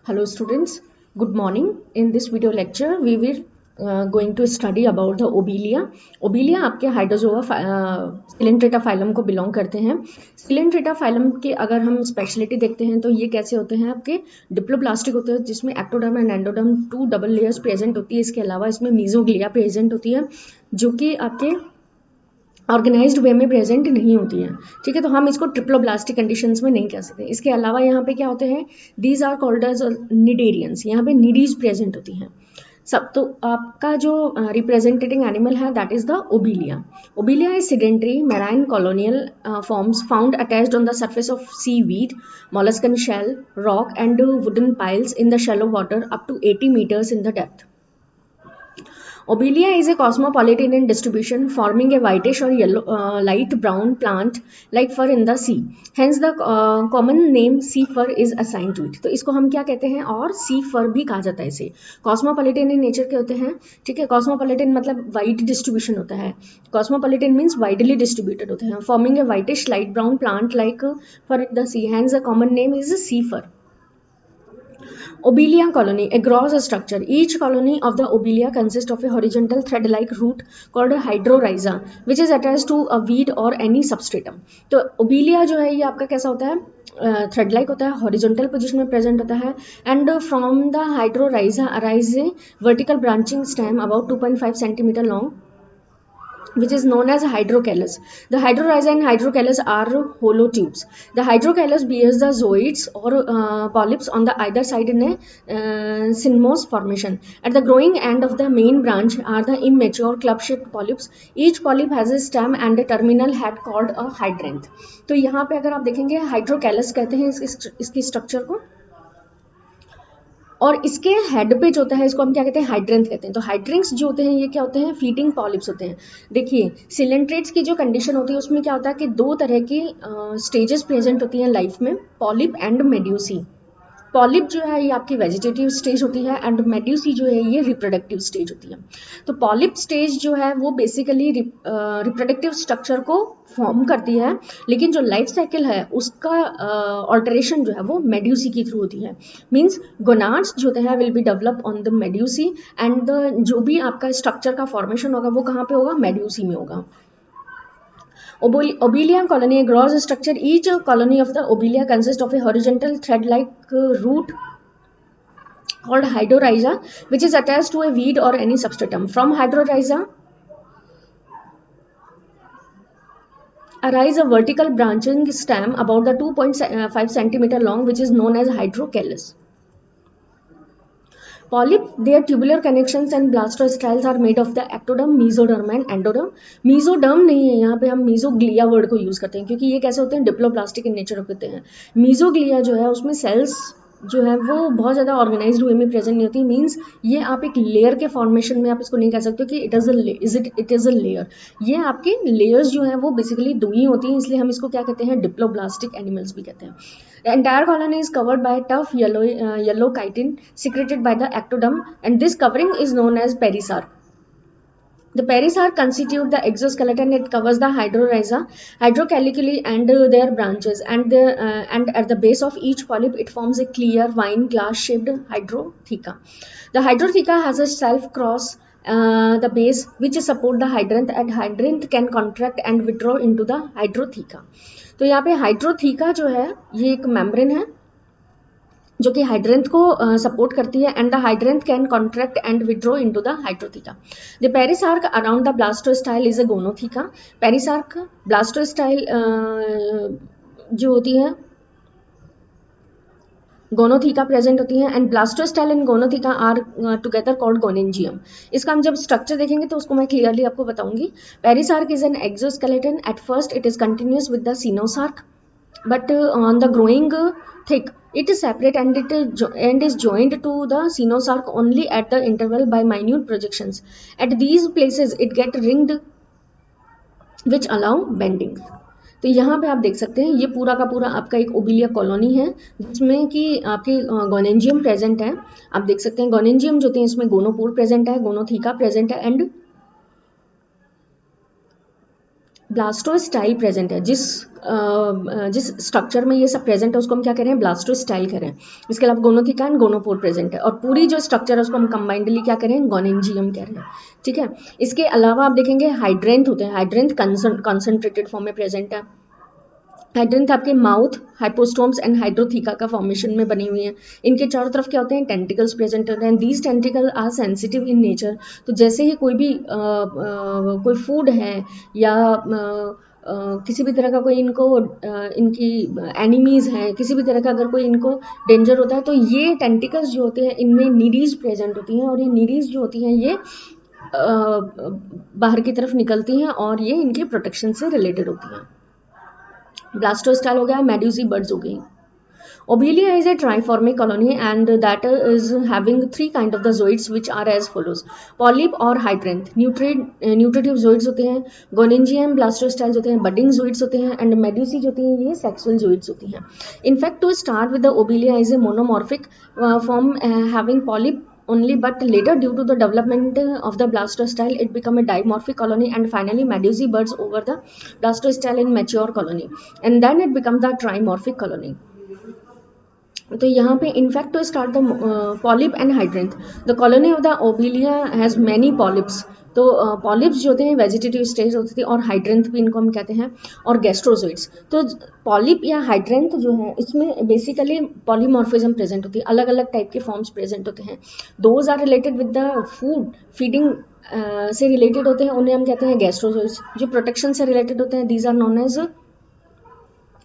Hello students, good morning. In this video lecture we will going to study about the obelia. Obelia आपके Hydrozoa Coelenterata phylum को belong करते हैं. Coelenterata phylum के अगर हम speciality देखते हैं तो ये कैसे होते हैं, आपके डिप्लोब्लास्टिक होते हैं जिसमें ectoderm and endoderm 2 double layers present होती है. इसके अलावा इसमें मीजोग्लिया प्रेजेंट होती है जो कि आपके ऑर्गेनाइज्ड वे में प्रेजेंट नहीं होती है. ठीक है, तो हम इसको ट्रिप्लोब्लास्टिक कंडीशंस में नहीं कह सकते. इसके अलावा यहाँ पे क्या होते हैं, these are called as cnidarians. यहाँ पे निडीज प्रेजेंट होती हैं सब. तो आपका जो रिप्रेजेंटेटिंग एनिमल है that is the Obelia. Obelia is sedentary marine colonial forms found attached on the surface of seaweed, molluscan shell, rock and wooden piles in the shallow water up to 80 meters in the depth. Obelia is a cosmopolitan in distribution, forming a whitish or yellow, light brown plant like fur in the sea. Hence the common name sea fir is assigned to it. तो इसको हम क्या कहते हैं, और sea fir भी कहा जाता है इसे. Cosmopolitan in nature के होते हैं. ठीक है, cosmopolitan मतलब वाइड डिस्ट्रीब्यूशन होता है. Cosmopolitan means widely distributed होते हैं. Forming a whitish light brown plant like fur in the sea. Hence the common name is sea fir. Obelia colony, a gross structure. Each colony of the obelia consists of a horizontal thread-like root called a hydrorhiza, which is attached to a weed or any substratum. तो obelia जो है ये आपका कैसा होता है, thread like होता है, हॉरिजॉन्टल पोजीशन में प्रेजेंट होता है, and from the hydrorhiza arise a vertical branching stem about 2.5 centimetre long which is known as hydrocalus. The hydrorhiza and hydrocalus are hollow tubes. The hydrocalus bears the zooids or polyps on the either side in a cymose formation. At the growing end of the main branch are the immature club-shaped polyps. Each polyp has a stem and a terminal head called a hydranth. तो यहाँ पे अगर आप देखेंगे hydrocalus कहते हैं इसकी structure को, और इसके हेड पे जो होता है इसको हम क्या कहते हैं, हाइड्रेंथ कहते हैं. तो हाइड्रेंथ्स जो होते हैं ये क्या होते हैं, फीडिंग पॉलिप्स होते हैं. देखिए सिलेंट्रेट्स की जो कंडीशन होती है उसमें क्या होता है कि दो तरह की स्टेजेस प्रेजेंट होती हैं लाइफ में, पॉलिप एंड मेड्यूसी. पॉलिप जो है ये आपकी वेजिटेटिव स्टेज होती है एंड मेड्यूसी जो है ये रिप्रोडक्टिव स्टेज होती है. तो पॉलिप स्टेज जो है वो बेसिकली रिप्रोडक्टिव स्ट्रक्चर को फॉर्म करती है, लेकिन जो लाइफ साइकिल है उसका ऑल्टरेशन जो है वो मेड्यूसी के थ्रू होती है. मीन्स गोनाड्स जो होते हैं will be develop on the medusae and जो भी आपका स्ट्रक्चर का फॉर्मेशन होगा वो कहाँ पे होगा, मेड्यूसी में होगा. Obelia colony, a gross structure. Each colony of the obelia consists of a horizontal thread-like root called hydrorhiza, which is attached to a weed or any substratum. From hydrorhiza arise a vertical branching stem about the 2.5 centimeter long, which is known as hydrocalus. Polyp, their tubular connections and blastocysts are made of the ectoderm, mesoderm and endoderm. Mesoderm नहीं है, यहाँ पे हम mesoglea word को use करते हैं क्योंकि ये कैसे होते हैं, डिप्लोप्लास्टिक इन नेचर होते हैं. mesoglea जो है उसमें सेल्स जो है वो बहुत ज़्यादा ऑर्गेनाइज्ड वे में प्रेजेंट नहीं होती. मीन्स ये आप एक लेयर के फॉर्मेशन में आप इसको नहीं कह सकते कि इट इज़ अ लेयर. ये आपके लेयर्स जो है वो बेसिकली दो ही होती हैं, इसलिए हम इसको क्या कहते हैं, डिप्लोब्लास्टिक एनिमल्स भी कहते हैं. The entire colony is covered by tough yellow chitin secreted by the ectoderm, and this covering is known as perisarc. The perisarc constitute the exoskeleton. It covers the hydrorhiza hydrocalically and their branches, and at the base of each polyp it forms a clear wine glass shaped hydrotheca. The hydrotheca has a self cross the base which support the hydranth, and hydranth can contract and withdraw into the hydrotheca. तो यहाँ पे हाइड्रोथीका जो है ये एक membrane है जो कि हाइड्रेंथ को सपोर्ट करती है, and the hydranth can contract and withdraw into the hydrotheca. The perisarc around the blastostyle is a gonotheca. Perisarc blastostyle जो होती है गोनोथीका प्रेजेंट होती हैं, and blastostyle and gonotheca are together called gonangium. इसका हम जब स्ट्रक्चर देखेंगे तो उसको मैं क्लियरली आपको बताऊंगी. Perisarc is an exoskeleton. At first it is continuous with the coenosarc, but on the growing thick it is separate and is joined to the sinosarc only at the interval by minute projections. At these places it get ringed which allow bending. तो यहाँ पे आप देख सकते हैं ये पूरा का पूरा आपका एक ओबिलिया कॉलोनी है जिसमें कि आपके गोनेंजियम प्रेजेंट है. आप देख सकते हैं गोनेंजियम जो होते हैं इसमें गोनोपोर प्रेजेंट है, गोनोथीका प्रेजेंट है, एंड ब्लास्टोस्टाइल प्रेजेंट है, जिस स्ट्रक्चर में ये सब प्रेजेंट है उसको हम क्या कह रहे हैं, ब्लास्टोस्टाइल कह रहे हैं। इसके अलावा गोनोथिका एंड गोनोपोर प्रेजेंट है, और पूरी जो स्ट्रक्चर है उसको हम कंबाइंडली क्या कह रहे हैं, गोनेंजियम कह रहे हैं। ठीक है, इसके अलावा आप देखेंगे हाइड्रेंथ होते हैं, हाइड्रेंथ कंसंट्रेटेड फॉर्म में प्रेजेंट है। हाइड्रेंथ आपके माउथ, हाइपोस्टोम्स एंड हाइड्रोथीका का फॉर्मेशन में बनी हुई है। इनके चारों तरफ क्या होते हैं, टेंटिकल्स प्रेजेंट होते हैं। These tentacle are sensitive in nature. तो जैसे ही कोई भी कोई फूड है या किसी भी तरह का कोई इनको इनकी एनिमीज हैं, किसी भी तरह का अगर कोई इनको डेंजर होता है तो ये टेंटिकल्स जो होते हैं इनमें नीडीज प्रेजेंट होती हैं, और ये नीडीज जो होती हैं ये बाहर की तरफ निकलती हैं और ये इनके प्रोटेक्शन से रिलेटेड होती हैं। ब्लास्टोस्टाइल हो गया, मेड्यूसी बर्ड्स हो गई। Obelia is a triformic colony and that is having three kind of the zoids which are as follows: polyp और hydranth, nutritive zoids होते हैं, gonengium, blastostyles होते हैं, budding zoids होते हैं, and medusae जो होती हैं ये sexual zoids होती हैं. In fact, to start with, the Obelia is a monomorphic form having polyp only, but later due to the development of the blastostyle it become a dimorphic colony, and finally medusae birds over the blastostyle in mature colony, and then it become the trimorphic colony. तो यहाँ पे in fact to start the polyp and hydranth, the colony of the Obelia has many polyps. तो polyps जो होते हैं vegetative stage होती थी, और हाइड्रेंथ भी इनको हम कहते हैं, और गैस्ट्रोजोइड्स। तो पॉलिप या हाइड्रेंथ जो है इसमें बेसिकली पॉलीमॉर्फिज्म प्रेजेंट होती है, अलग अलग टाइप के फॉर्म्स प्रेजेंट होते हैं। Those are related with the food, feeding से रिलेटेड होते हैं, उन्हें हम कहते हैं गैस्ट्रोजोइड्स। जो प्रोटेक्शन से रिलेटेड होते हैं दीज आर नोन एज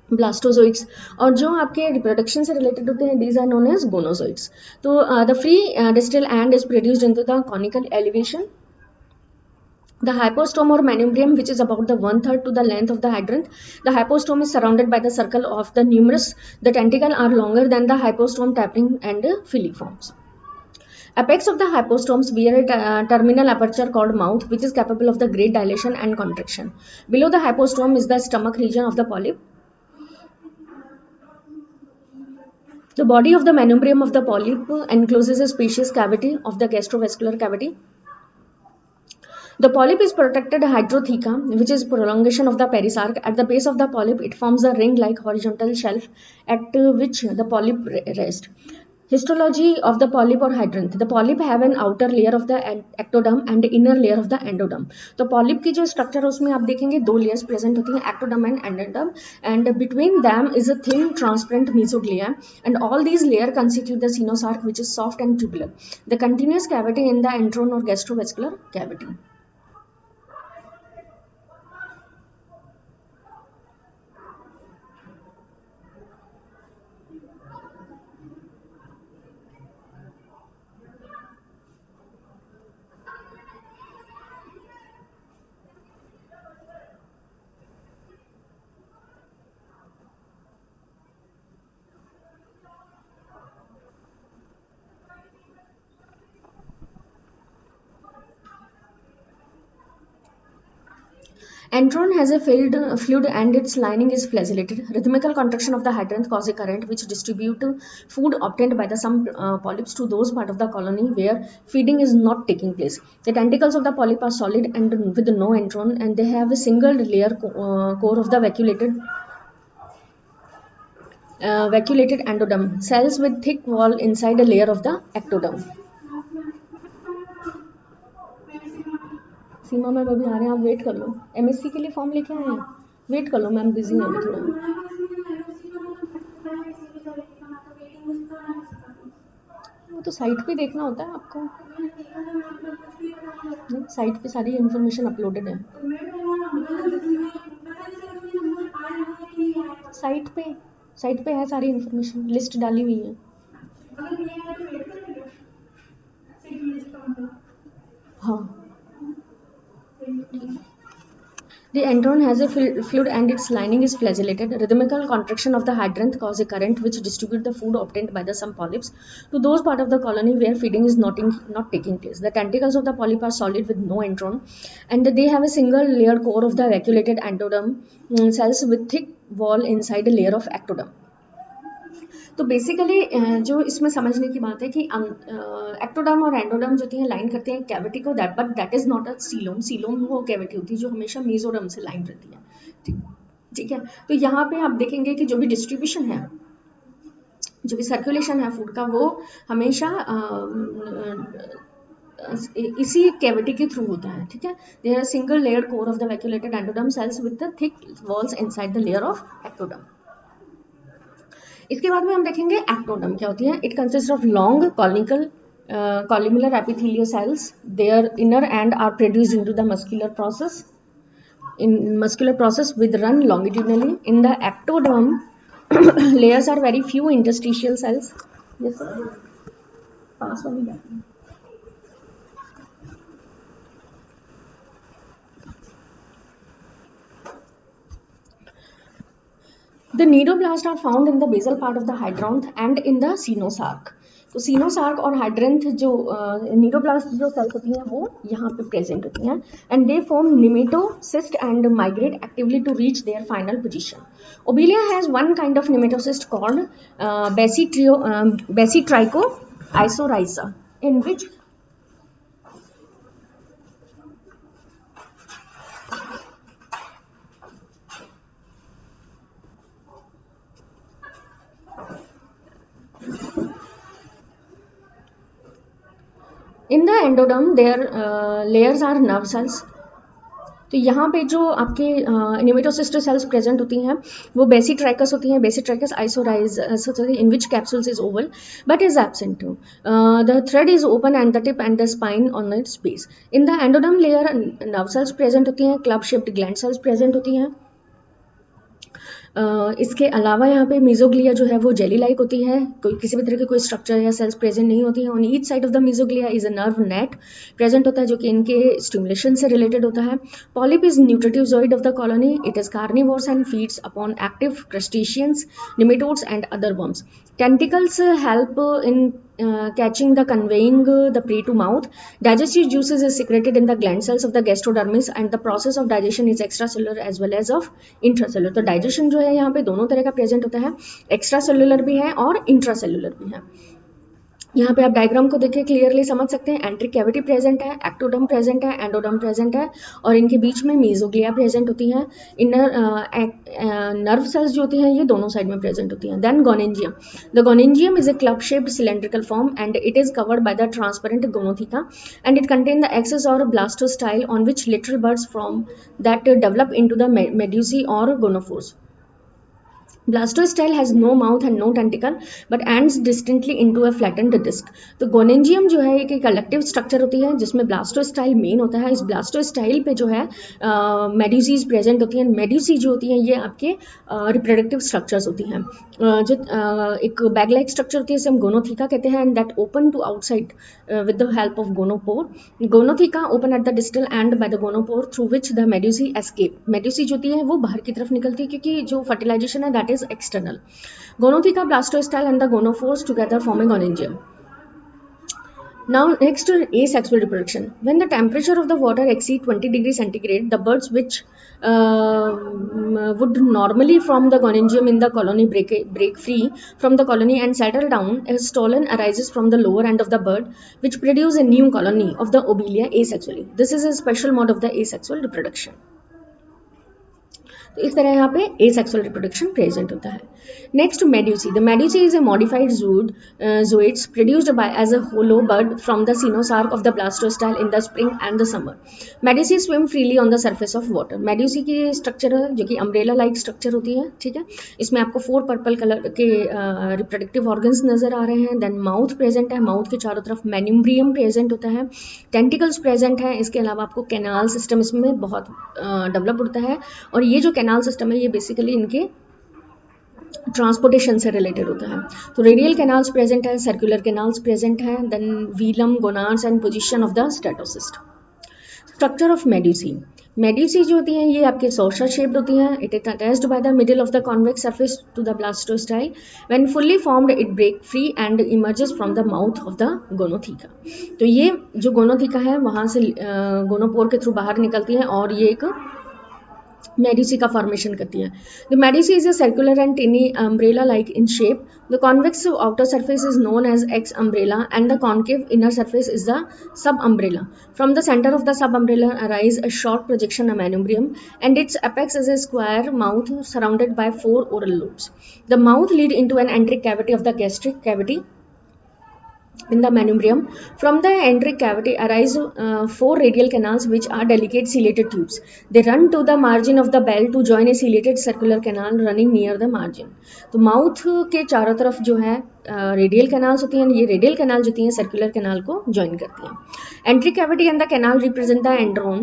ब्लास्टोजोइड्स, और जो आपके रिप्रोडक्शन से रिलेटेड होते हैं दीज आर नोन एज गोनोजोइड्स। तो the free distal end is produced into the conical elevation. The hypostome or manubrium, which is about the 1/3 to the length of the hydranth. The hypostome is surrounded by the circle of the numerous. The tentacle are longer than the hypostome tapetum and filiforms. Apex of the hypostomes bear a terminal aperture called mouth, which is capable of the great dilation and contraction. Below the hypostome is the stomach region of the polyp. The body of the manubrium of the polyp encloses a spacious cavity of the gastrovascular cavity. The polyp is protected hydrotheca, which is prolongation of the perisarc. At the base of the polyp, it forms a ring-like horizontal shelf at which the polyp rests. Histology of the polyp or hydranth. The polyp have an outer layer of the ectoderm and inner layer of the endoderm. तो polyp की जो structure है उसमें आप देखेंगे दो layers present होती हैं, ectoderm and endoderm, and between them is a thin transparent mesoglia, and all these layers constitute the coenosarc, which is soft and tubular. The continuous cavity in the antron or gastrovascular cavity. Antron has a fluid and its lining is flagellated. Rhythmical contraction of the hydranth cause a current which distribute food obtained by the some polyps to those part of the colony where feeding is not taking place. The tentacles of the polyp are solid and with no antron, and they have a single layer core of the vacuolated endoderm, cells with thick wall inside a layer of the ectoderm. Seema ma'am अभी आ रहे हैं, आप wait कर लो। MSc के लिए form लेके आए हैं, वेट कर लो मैम, बिजी हैं अभी थोड़ा। वो तो साइट पे देखना होता है आपको, साइट पे सारी इन्फॉर्मेशन अपलोडेड है। साइट पे है सारी इन्फॉर्मेशन, लिस्ट डाली हुई है। हाँ, the antron has a fluid and its lining is flagellated. Rhythmical contraction of the hydranth cause a current which distribute the food obtained by the some polyps to those part of the colony where feeding is not taking place. The tentacles of the polyp are solid with no antron, and they have a single layered core of the vacuolated endoderm, cells with thick wall inside a layer of ectoderm. तो basically जो इसमें समझने की बात है कि ectoderm और endoderm जो होती हैं लाइन करते हैं कैविटी को, that is not a coelom. Coelom वो कैविटी होती है जो हमेशा मेसोडर्म से लाइन रहती है, ठीक है। तो यहाँ पे आप देखेंगे कि जो भी डिस्ट्रीब्यूशन है, जो भी सर्कुलेशन है फूड का, वो हमेशा इसी कैविटी के थ्रू होता है, ठीक है। There are single layer core of the vacuolated endoderm cells with the thick walls inside the layer of ectoderm. इसके बाद में हम देखेंगे एक्टोडर्म क्या होती है। It consist of long columnar epithelial cells. Their inner end are produced into the muscular process with run longitudinally. In the ectoderm layers are very few interstitial cells. Yes sir, pass वाली बात है। The nidoblast are found in the basal part of the hydranth and in the coenosarc. तो सीनोसार्क और हाइड्रेंथ जो cnidoblast जो sales होती हैं वो यहाँ पे प्रेजेंट होती हैं, and they form nematocyst and migrate actively to reach their final position. Obelia has one kind of nematocyst called basitrichous isorhiza, in which in the endoderm their layers are nerve cells. तो यहाँ पे जो आपके निमेटोसिस्टर sales present होती हैं वो basitrichous होती हैं. Basitrichous isorhiza in which capsules is oval but is absent. The thread is open and the tip and the spine on its base. In the endoderm layer nerve cells present होती हैं, club shaped gland cells present होती हैं. इसके अलावा यहाँ पे mesoglea जो है वो जेली लाइक होती है, कोई किसी भी तरह की कोई स्ट्रक्चर या सेल्स प्रेजेंट नहीं होती है. On each side of the mesoglea is a nerve net present होता है जो कि इनके स्टिमुलेशन से रिलेटेड होता है. Polyp is nutritive zooid of the colony. It is carnivores and feeds upon active crustaceans, nematodes and other worms. Tentacles help in catching the conveying the prey to mouth. Digestive juices is secreted in the gland cells of the gastrodermis and the process of digestion is extracellular as well as of intracellular. तो digestion जो है यहाँ पे दोनों तरह का present होता है, एक्स्ट्रासेलुलर भी है और इंट्रासेलुलर भी है. यहाँ पे आप डायग्राम को देखिए क्लियरली समझ सकते हैं. एंट्रिक कैविटी प्रेजेंट है, एक्टोडर्म प्रेजेंट है, एंडोडर्म प्रेजेंट है और इनके बीच में मीजोग्लिया प्रेजेंट होती है. इनर नर्व सेल्स जो होती हैं ये दोनों साइड में प्रेजेंट होती हैं. Then gonangium. The gonangium is a club shaped cylindrical form and it is covered by the transparent gonotheca and it contain the axis और blastostyle on which little buds from that develop into the medusae और gonophores. Blastostyle has no mouth and no tentacle but ends distinctly into a flattened disc. तो गोनेंजियम जो है एक collective structure होती है जिसमें ब्लास्टोस्टाइल main होता है. इस ब्लास्टोस्टाइल पे जो है मेड्यूसीज प्रेजेंट होती हैं. मेड्यूसी जो होती हैं ये आपके रिप्रोडक्टिव स्ट्रक्चर्स होती हैं. जो एक बैग लाइक स्ट्रक्चर होती है इसे हम गोनोथिका कहते हैं, and that open to outside with the help of gonopore. Gonotheca open at the distal end by the gonopore through which the medusae escape. Medusae जो होती है वो बाहर की तरफ निकलती है क्योंकि जो फर्टिलाइजेशन है that external. Gonotheca, blastostyle and the gonophores together form a gonangium. Now next, asexual reproduction. When the temperature of the water exceeds 20 degrees centigrade, the birds which would normally form the gonangium in the colony break free from the colony and settle down. A stolon arises from the lower end of the bird which produce a new colony of the obelia asexually. This is a special mode of the asexual reproduction. तो इस तरह यहाँ पे asexual reproduction present होता है. Next medusae. The medusae is a modified zooids produced by as a hollow bud from the coenosarc of the blastostyle in the spring and the summer. Medusae swim freely on the surface of water. Medusae की structure है जो कि umbrella like structure होती है, ठीक है. इसमें आपको 4 पर्पल कलर के रिप्रोडक्टिव ऑर्गन्स नजर आ रहे हैं. देन माउथ प्रेजेंट है, माउथ के चारों तरफ मेनिम्ब्रियम प्रेजेंट होता है, टेंटिकल्स प्रेजेंट है. इसके अलावा आपको कैनाल सिस्टम इसमें बहुत डेवलप होता है और ये जो कैनाल सिस्टम है ये बेसिकली इनके ट्रांसपोर्टेशन से रिलेटेड होता है. तो रेडियल कैनाल्स प्रेजेंट है, सर्कुलर कैनाल्स प्रेजेंट है, then velum, gonads and position of the statocyst. Structure of medusae. Medusae जो होती हैं ये आपके सॉसर शेप्ड होती हैं. It is attached by the middle of the convex surface to the blastostyle. When fully formed it break free and emerges from the mouth of the gonotheca. तो ये जो गोनोथिका है वहाँ से गोनोपोर के थ्रू बाहर निकलती है और ये एक मेडुसी का फॉर्मेशन करती है। The medusae is a circular and tiny umbrella like in shape. The convex outer surface is known as ex umbrella and the concave inner surface is the sub umbrella. From the center of the sub umbrella arise a short projection manubrium and its apex is a square mouth surrounded by 4 oral lobes. The mouth lead into an enteric cavity of the gastric cavity in the manubrium. From the enteric cavity arise 4 radial canals which are delicate ciliated tubes. They run to the margin of the bell to join a ciliated circular canal running near the margin. तो mouth के चारों तरफ जो है radial canals होती हैं, ये radial canal जो होती हैं सर्कुलर कैनाल को ज्वाइन करती हैं। Enteric cavity and the canal represent the enteron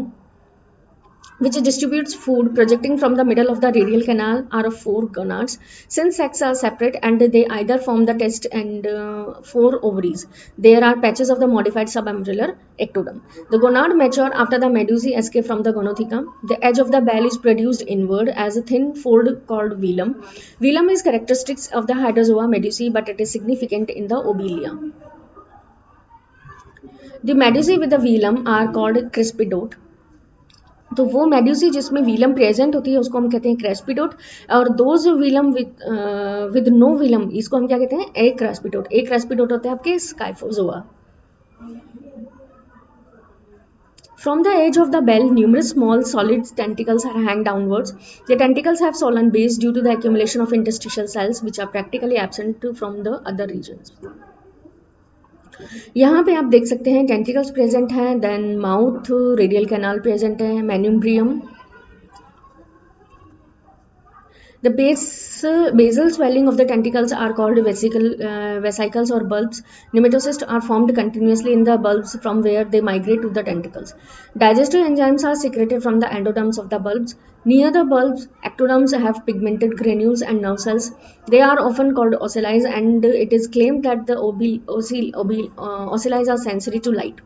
which distributes food. Projecting from the middle of the radial canal are 4 gonads. Since sexes are separate and they either form the test and 4 ovaries, there are patches of the modified subumbellar ectoderm. The gonad mature after the medusae escape from the gonotheca. The edge of the bell is produced inward as a thin fold called velum. Velum is characteristic of the hydrozoa medusae, but it is significant in the obelia. The medusae with the velum are called crispidote. तो वो medusae जिसमें वीलम present होती है उसको हम कहते हैं क्रेस्पिडोट, और दोज वीलम विद नो वीलम इसको हम क्या कहते हैं ए क्रेस्पिडोट। ए क्रेस्पिडोट होते हैं आपके Scyphozoa. From the edge of the bell, numerous small solid tentacles are hang downwards. The tentacles have swollen base due to the accumulation of interstitial cells which are practically absent from the other regions. यहाँ पे आप देख सकते हैं tentacles present हैं, then mouth radial canal present है, manubrium. The basal swelling of the tentacles are called vesicles or bulbs. Nematocysts are formed continuously in the bulbs from where they migrate to the tentacles. Digestive enzymes are secreted from the endoderms of the bulbs. Near the bulbs, ectoderms have pigmented granules and nerve cells. They are often called ocelli, and it is claimed that the ocelli are sensory to light.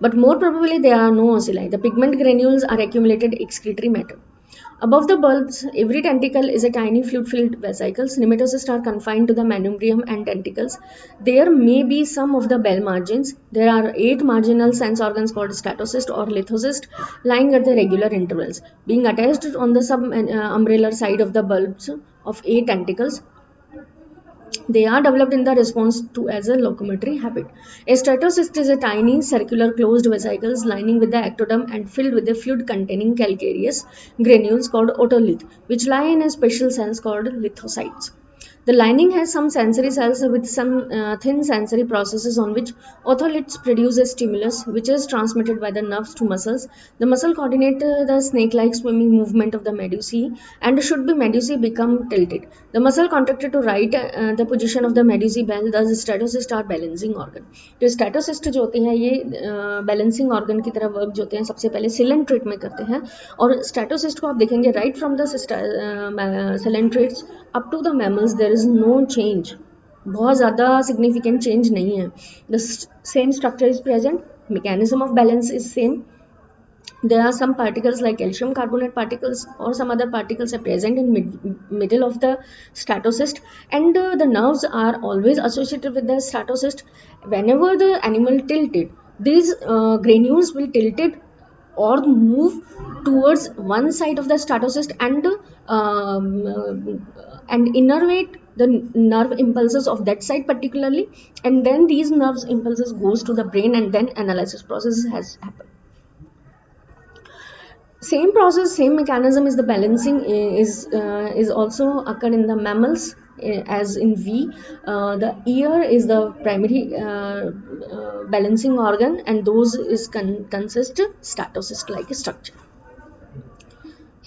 But more probably, there are no ocelli. The pigment granules are accumulated excretory matter. Above the bulbs, every tentacle is a tiny fluid-filled vesicles. Nematocysts are confined to the manubrium and tentacles. There may be some of the bell margins. There are 8 marginal sense organs called statocyst or lithocyst lying at the regular intervals, being attached on the sub-umbellar side of the bulbs of 8 tentacles. They are developed in the response to as a locomotory habit. A statocyst is a tiny circular closed vesicles lining with the ectoderm and filled with a fluid containing calcareous granules called otolith, which lie in a special cells called lithocytes. The lining has some sensory cells with some thin sensory processes on which otoliths produce a stimulus which is transmitted by the nerves to muscles. The muscle coordinate the snake-like swimming movement of the medusae and should be medusae become tilted. The muscle contracted to right the position of the medusae bell, thus statocysts are balancing organ. तो statocyst जो होते हैं ये balancing organ की तरह work जो होते हैं सबसे पहले सिलेंट्रेट में करते हैं, और स्टैटोसिस्ट को आप देखेंगे right from the coelenterates up to the mammals there is no change, बहुत ज़्यादा सिग्निफिकेंट चेंज नहीं है। The same structure is present, mechanism of balance is same. There are some particles like calcium carbonate particles or some other particles are present in middle of the statocyst, and the nerves are always associated with the statocyst. Whenever the animal tilted, these granules will tilted or move towards one side of the statocyst and innervate the nerve impulses of that side particularly, and then these nerves impulses goes to the brain and then analysis process has happened. Same process, same mechanism is the balancing is also occurred in the mammals as in V. The ear is the primary balancing organ, and those is consist statocyst like structure.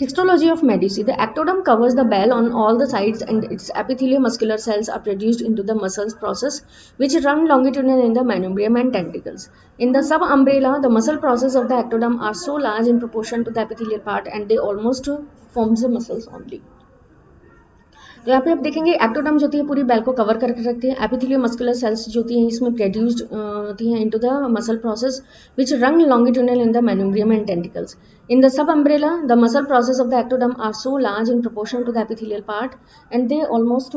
Histology of medusae. The ectoderm covers the bell on all the sides and its epitheliomuscular cells are produced into the muscles process which run longitudinally in the manubrium and tentacles. In the subumbrella, the muscle process of the ectoderm are so large in proportion to the epithelial part and they almost forms the muscles only. तो यहाँ पे आप देखेंगे ectoderm जो होती है पूरी bell को कवर करके रखती है, एपिथेलियो मस्कुलर सेल्स जो होती हैं इसमें प्रोड्यूस्ड होती हैं into the muscle process which run longitudinal in the manubrium and tentacles. In the sub umbrella the muscle process of the ectoderm are so large in proportion to the epithelial part and they almost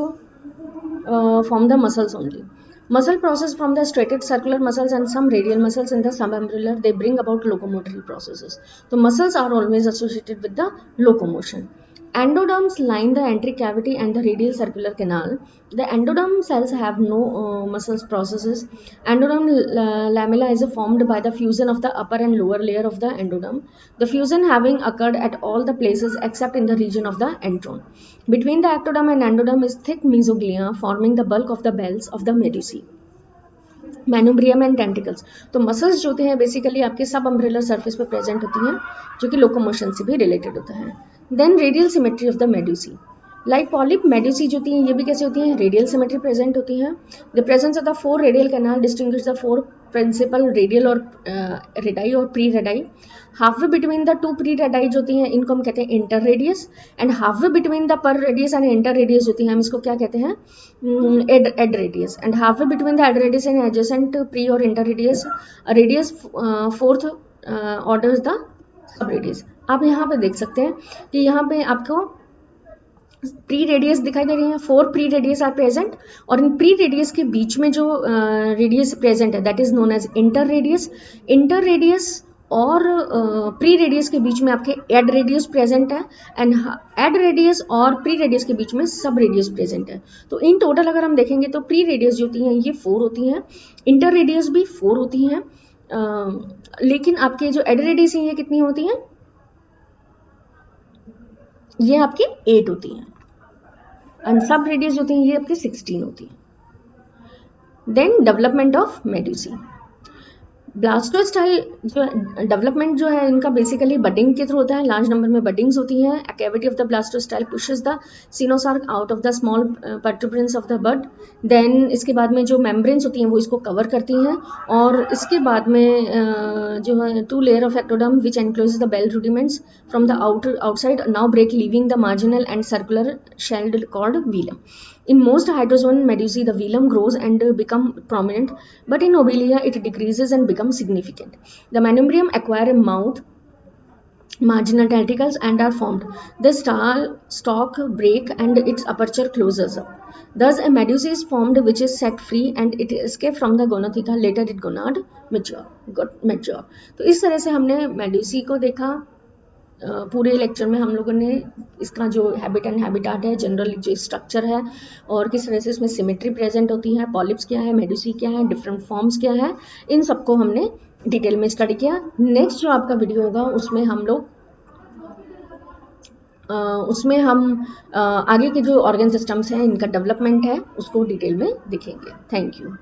form the muscles only. Muscle process from the striated circular muscles and some radial muscles in the subalveolar, they bring about locomotory processes. So muscles are always associated with the locomotion. Endoderms line the entry cavity and the radial circular canal. The endoderm cells have no muscles processes. Endoderm lamella is formed by the fusion of the upper and lower layer of the endoderm. The fusion having occurred at all the places except in the region of the enteron. Between the ectoderm and endoderm is thick mesoglia forming the bulk of the bells of the medusae. Manubrium and tentacles, तो muscles जो होते हैं basically आपके सब अम्ब्रेलर surface पे present होती हैं जो कि लोकोमोशन से भी रिलेटेड होता है. Then radial symmetry of the medusae, like polyp medusae जो होती हैं ये भी कैसे होती हैं, रेडियल सिमेट्री प्रेजेंट होती हैं. The presence of the 4 radial canal distinguish the 4 principal radial और रेडाई और perradii. Halfway between the 2 perradii जो होती हैं इनको हम कहते हैं interradius, and halfway between the perradius and interradius होती हैं हम इसको क्या कहते हैं, adradius. And halfway between the adradius and adjacent per और interradius radius fourth orders the sub radius. आप यहाँ पे देख सकते हैं कि यहाँ पे आपको प्री रेडियस दिखाई दे रही है, 4 प्री रेडियस आर प्रेजेंट, और इन प्री रेडियस के बीच में जो रेडियस प्रेजेंट है that is known as inter radius. Inter radius और प्री रेडियस के बीच में आपके एड रेडियस प्रेजेंट है, एंड एड रेडियस और प्री रेडियस के बीच में सब रेडियस प्रेजेंट है. तो इन टोटल अगर हम देखेंगे तो प्री रेडियस जो होती हैं ये 4 होती हैं, इंटर रेडियस भी 4 होती हैं, लेकिन आपके जो एड रेडियस हैं ये कितनी होती हैं, ये आपकी 8 होती हैं, एंड सब रेडियस जो होती हैं ये आपकी 16 होती है. देन डेवलपमेंट ऑफ मेडुसी, ब्लास्टोस्टाइल जो डेवलपमेंट जो है इनका बेसिकली बडिंग के थ्रू होता है, लार्ज नंबर में बडिंग्स होती हैं. Cavity of the blastostyle pushes the coenosarc out of the small protuberance of the bud. Then इसके बाद में जो मेम्ब्रेन्स होती हैं वो इसको कवर करती हैं, और इसके बाद में जो है 2 layer of ectoderm which encloses the bell rudiments from the outside now break leaving the marginal and circular shelf called velum. In most hydrozoan medusae, the velum grows and become prominent, but in Obelia it decreases and becomes significant. The manubrium acquire a mouth, marginal tentacles and are formed. The stalk break and its aperture closes up. Thus, a medusa is formed which is set free and it escapes from the gonotheca. Later, it got mature. तो इस तरह से हमने medusae को देखा. पूरे lecture में हम लोगों ने इसका जो हैबिट एंड हैबिटाट है, जनरल जो स्ट्रक्चर है और किस तरह से इसमें सिमेट्री प्रेजेंट होती है, पॉलिप्स क्या है, मेडुसी क्या है, डिफरेंट फॉर्म्स क्या है, इन सबको हमने डिटेल में स्टडी किया. नेक्स्ट जो आपका वीडियो होगा उसमें हम आगे के जो ऑर्गन सिस्टम्स हैं इनका डेवलपमेंट है उसको डिटेल में देखेंगे. Thank you.